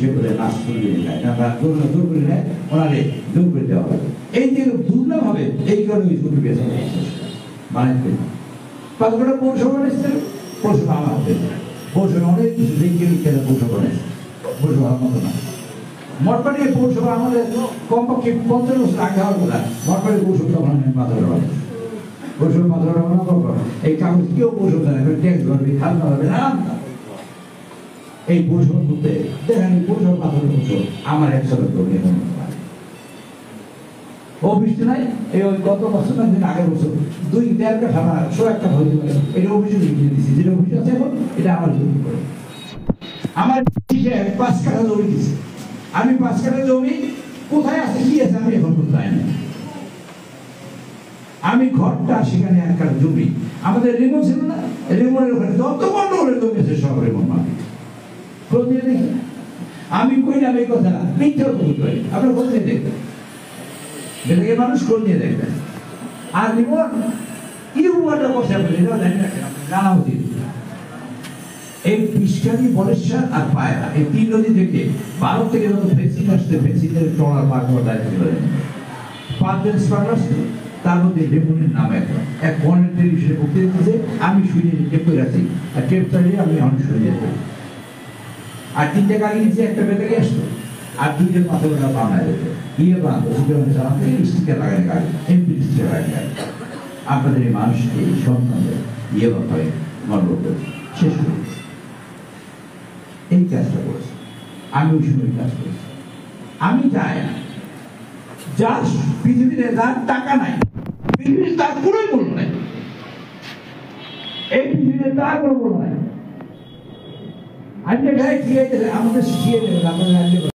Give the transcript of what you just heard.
সে করে নাচ করে দেয় না, তার দূর করে নেয়, ওনারে দূর করে দেওয়া হবে। এই যে দুর্লভ হবে, এই কারণে ওই ছবি বেছে মানে পাঁচটা পৌরসভা এসেছে, পৌরসভা আমার হতে পৌরসভা অনেক কিছু দেখে খেলে পৌরসভা এসেছে, পৌরসভার মতো না। মঠবাড়ি পৌরসভা আমাদের কমপক্ষে 50 বছর আগে হওয়ার কথা। মঠবাড়ি পৌরসভা তখন মাথা ধরা পৌরসভা মাথা ধরা মনে করবো এই কাগজ কেউ পৌরসভা নেবে, ট্যাক্স ধরবে, খাজনা ধরবে না। এই পৌরসভা করতে দেখেন পৌরসভা মাথা ধরে আমার 100 লোক অফিস নাই। এই ওই গত বছর না দিন আগের বছর 2-1.5 কাঠা 100 কাঠা হয়ে গেল। এটা অফিসে লিখে দিচ্ছি, যেটা অফিস আছে এখন এটা আমার জমি করে। আমার 5 কাঠা জমি দিচ্ছে, আমি 5 কাঠা জমি কোথায় আছে কি আছে আমি এখন বলতে পারি না। আমি ঘরটা সেখানে 1 কাঠা জমি, আমাদের রেমন ছিল না, রেমনের ওখানে যত গন্ডগোলের জমি আছে সব রেমন মানে খোঁজে দেখি। আমি কইলাম এই কথা মিথ্যা বলতে, আপনার খোঁজে দেখবেন, যেটাকে মানুষ খোঁজ নিয়ে দেখবেন। আর রিমোট ইউটা বসে জানা উচিত। এই পিসকারি, বলেশ্বর আর পায়রা, এই 3 নদী থেকে ভারত থেকে যত ভ্যাকসিন আসছে, ভ্যাকসিনের ট্রলার পার করা দায়িত্ব করেন 5 জন স্পার্ট আসছে। তার মধ্যে রেমনের নাম এক ভলেন্টারি হিসেবে বক্তৃতা দিতেছে, আমি শুনে টেপ করে আছি, আর টেপ চালিয়ে আমি অনেক শুনে যেতে। আর 3টে গাড়ি নিচে একটা বেঁধে আসতো, আর 2জন মাথা গোটা বানায় যেত ইয়ে বানাতো, স্টিকার লাগাই গাড়ি, এমপি স্টিকার লাগাই গাড়ি। আপনাদের এই মানুষকে, এই সন্তানদের ইয়ে ব্যাপারে গর্ব করে শেষ করে এই কাজটা করেছে। আমি ওই সময় কাজ করেছি। আমি চাই না যার পৃথিবীতে যার টাকা নাই, পৃথিবীর তার কোনোই মূল্য নাই, এই পৃথিবীতে তার কোনো মূল্য নাই। আজকে গায়ে খেয়ে আমাদের শিখিয়ে দেবেন, আমাদের